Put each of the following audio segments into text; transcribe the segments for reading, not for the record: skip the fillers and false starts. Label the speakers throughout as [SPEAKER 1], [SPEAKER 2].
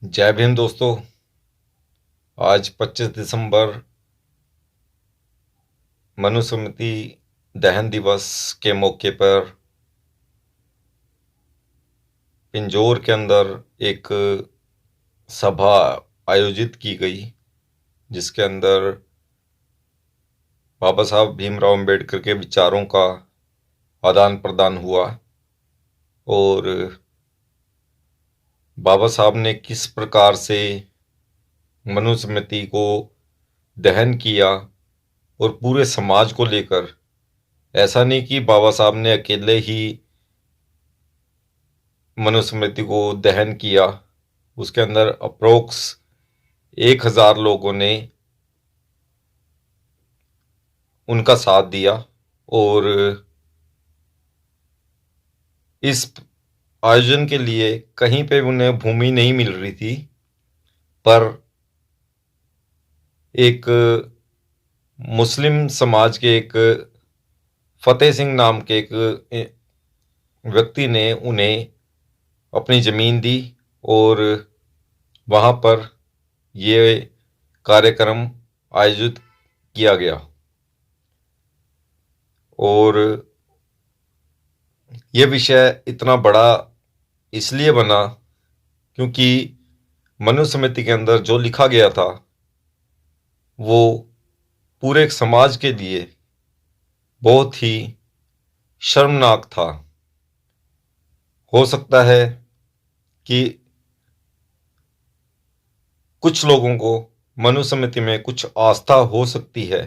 [SPEAKER 1] जय भीम दोस्तों। आज 25 दिसंबर मनुस्मृति दहन दिवस के मौके पर पिंजौर के अंदर एक सभा आयोजित की गई, जिसके अंदर बाबा साहब भीमराव अंबेडकर के विचारों का आदान प्रदान हुआ और बाबा साहब ने किस प्रकार से मनुस्मृति को दहन किया और पूरे समाज को लेकर। ऐसा नहीं कि बाबा साहब ने अकेले ही मनुस्मृति को दहन किया, उसके अंदर अप्रोक्स 1000 लोगों ने उनका साथ दिया और इस आयोजन के लिए कहीं पे उन्हें भूमि नहीं मिल रही थी, पर एक मुस्लिम समाज के एक फतेह सिंह नाम के एक व्यक्ति ने उन्हें अपनी ज़मीन दी और वहाँ पर ये कार्यक्रम आयोजित किया गया। और ये विषय इतना बड़ा इसलिए बना क्योंकि मनुस्मृति के अंदर जो लिखा गया था वो पूरे समाज के लिए बहुत ही शर्मनाक था। हो सकता है कि कुछ लोगों को मनुस्मृति में कुछ आस्था हो सकती है,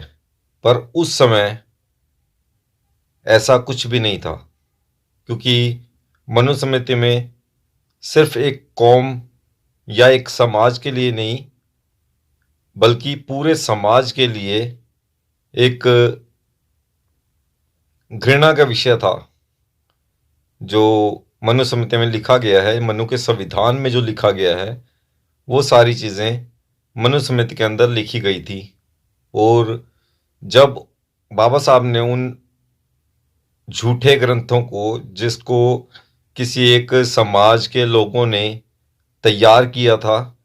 [SPEAKER 1] पर उस समय ऐसा कुछ भी नहीं था, क्योंकि मनुस्मृति में सिर्फ एक कौम या एक समाज के लिए नहीं, बल्कि पूरे समाज के लिए एक घृणा का विषय था। जो मनुस्मृति में लिखा गया है, मनु के संविधान में जो लिखा गया है, वो सारी चीज़ें मनुस्मृति के अंदर लिखी गई थी। और जब बाबा साहब ने उन झूठे ग्रंथों को, जिसको किसी एक समाज के लोगों ने तैयार किया था,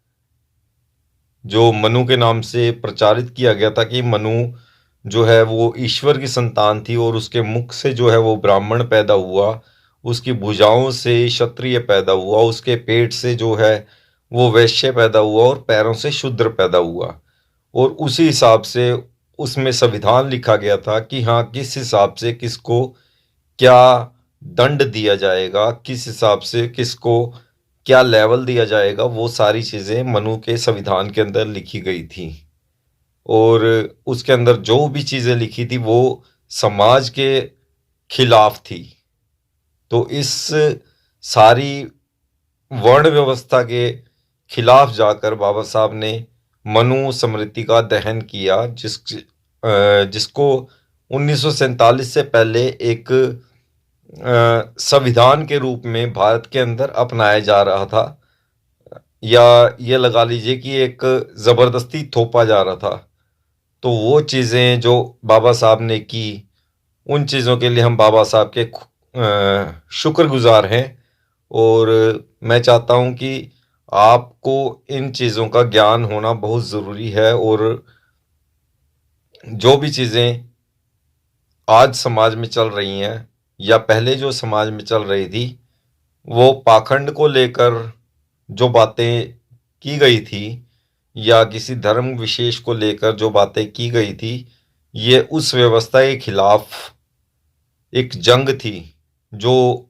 [SPEAKER 1] जो मनु के नाम से प्रचारित किया गया था कि मनु जो है वो ईश्वर की संतान थी और उसके मुख से जो है वो ब्राह्मण पैदा हुआ, उसकी भुजाओं से क्षत्रिय पैदा हुआ, उसके पेट से जो है वो वैश्य पैदा हुआ और पैरों से शूद्र पैदा हुआ। और उसी हिसाब से उसमें संविधान लिखा गया था कि हाँ, किस हिसाब से किसको क्या दंड दिया जाएगा, किस हिसाब से किसको क्या लेवल दिया जाएगा, वो सारी चीज़ें मनु के संविधान के अंदर लिखी गई थी। और उसके अंदर जो भी चीज़ें लिखी थी वो समाज के खिलाफ थी। तो इस सारी वर्ण व्यवस्था के खिलाफ जाकर बाबा साहब ने मनुस्मृति का दहन किया, जिसको 1947 से पहले एक संविधान के रूप में भारत के अंदर अपनाया जा रहा था, या ये लगा लीजिए कि एक ज़बरदस्ती थोपा जा रहा था। तो वो चीज़ें जो बाबा साहब ने की, उन चीज़ों के लिए हम बाबा साहब के शुक्रगुजार हैं। और मैं चाहता हूँ कि आपको इन चीज़ों का ज्ञान होना बहुत ज़रूरी है। और जो भी चीज़ें आज समाज में चल रही हैं या पहले जो समाज में चल रही थी, वो पाखंड को लेकर जो बातें की गई थी या किसी धर्म विशेष को लेकर जो बातें की गई थी, ये उस व्यवस्था के खिलाफ एक जंग थी, जो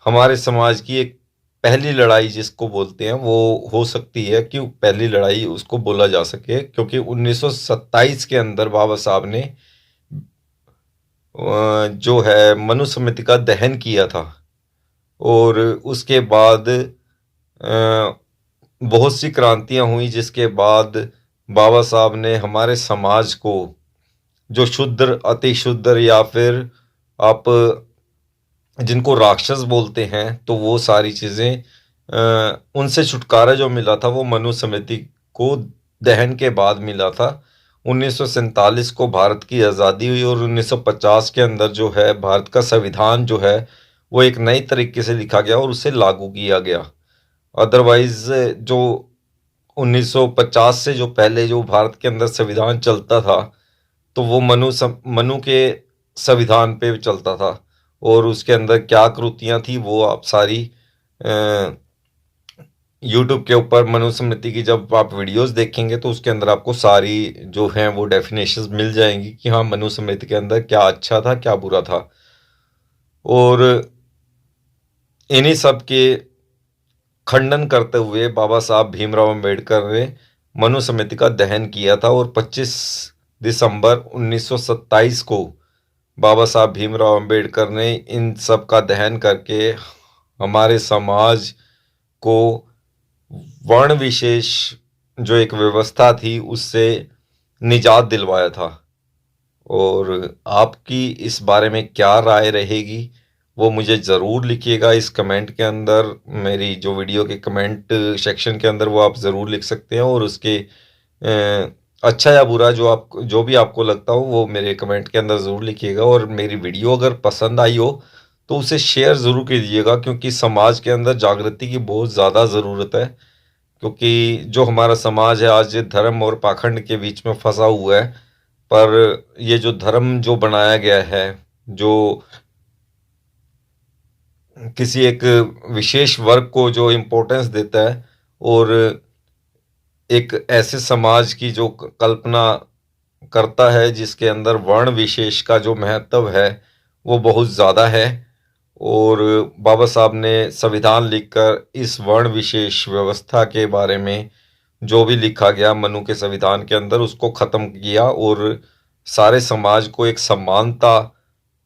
[SPEAKER 1] हमारे समाज की एक पहली लड़ाई जिसको बोलते हैं वो हो सकती है। क्यों पहली लड़ाई उसको बोला जा सके, क्योंकि 1927 के अंदर बाबा साहब ने जो है मनुस्मृति का दहन किया था। और उसके बाद बहुत सी क्रांतियां हुई, जिसके बाद बाबा साहब ने हमारे समाज को, जो शुद्र अति शुद्र या फिर आप जिनको राक्षस बोलते हैं, तो वो सारी चीज़ें उनसे छुटकारा जो मिला था वो मनुस्मृति को दहन के बाद मिला था। 1947 को भारत की आज़ादी हुई और 1950 के अंदर जो है भारत का संविधान जो है वो एक नई तरीके से लिखा गया और उसे लागू किया गया। अदरवाइज जो 1950 से जो पहले जो भारत के अंदर संविधान चलता था, तो वो मनु के संविधान पे चलता था, और उसके अंदर क्या कृतियां थी वो आप सारी यूट्यूब के ऊपर मनुस्मृति की जब आप वीडियोस देखेंगे तो उसके अंदर आपको सारी जो हैं वो डेफिनेशंस मिल जाएंगी कि हाँ, मनुस्मृति के अंदर क्या अच्छा था क्या बुरा था। और इन्हीं सब के खंडन करते हुए बाबा साहब भीमराव अंबेडकर ने मनुस्मृति का दहन किया था, और 25 दिसंबर 1927 को बाबा साहब भीमराव अंबेडकर ने इन सब का दहन करके हमारे समाज को वर्ण विशेष जो एक व्यवस्था थी उससे निजात दिलवाया था। और आपकी इस बारे में क्या राय रहेगी वो मुझे ज़रूर लिखिएगा इस कमेंट के अंदर, मेरी जो वीडियो के कमेंट सेक्शन के अंदर वो आप ज़रूर लिख सकते हैं। और उसके अच्छा या बुरा जो भी आपको लगता हो वो मेरे कमेंट के अंदर ज़रूर लिखिएगा। और मेरी वीडियो अगर पसंद आई हो तो उसे शेयर ज़रूर कीजिएगा, क्योंकि समाज के अंदर जागृति की बहुत ज़्यादा ज़रूरत है। क्योंकि जो हमारा समाज है आज धर्म और पाखंड के बीच में फंसा हुआ है, पर ये जो धर्म जो बनाया गया है, जो किसी एक विशेष वर्ग को जो इम्पोर्टेंस देता है, और एक ऐसे समाज की जो कल्पना करता है जिसके अंदर वर्ण विशेष का जो महत्व है वो बहुत ज़्यादा है। और बाबा साहब ने संविधान लिखकर इस वर्ण विशेष व्यवस्था के बारे में जो भी लिखा गया मनु के संविधान के अंदर उसको ख़त्म किया, और सारे समाज को एक समानता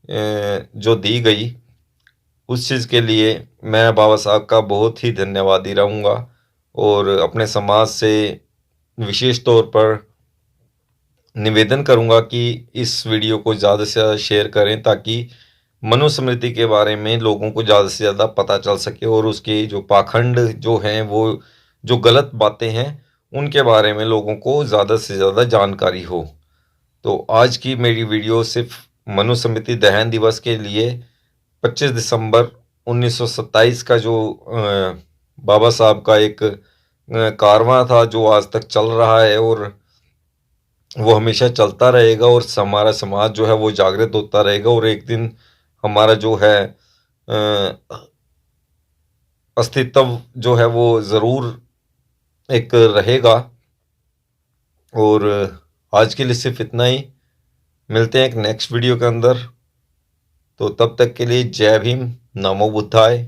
[SPEAKER 1] जो दी गई, उस चीज़ के लिए मैं बाबा साहब का बहुत ही धन्यवादी रहूँगा। और अपने समाज से विशेष तौर पर निवेदन करूँगा कि इस वीडियो को ज़्यादा से ज़्यादा शेयर करें, ताकि मनुस्मृति के बारे में लोगों को ज़्यादा से ज़्यादा पता चल सके, और उसके जो पाखंड जो हैं वो जो गलत बातें हैं उनके बारे में लोगों को ज़्यादा से ज़्यादा जानकारी हो। तो आज की मेरी वीडियो सिर्फ मनुस्मृति दहन दिवस के लिए 25 दिसंबर 1927 का जो बाबा साहब का एक कारवां था जो आज तक चल रहा है, और वो हमेशा चलता रहेगा, और हमारा समाज जो है वो जागृत होता रहेगा, और एक दिन हमारा जो है अस्तित्व जो है वो ज़रूर एक रहेगा। और आज के लिए सिर्फ इतना ही, मिलते हैं एक नेक्स्ट वीडियो के अंदर। तो तब तक के लिए जय भीम, नमो बुद्धाय।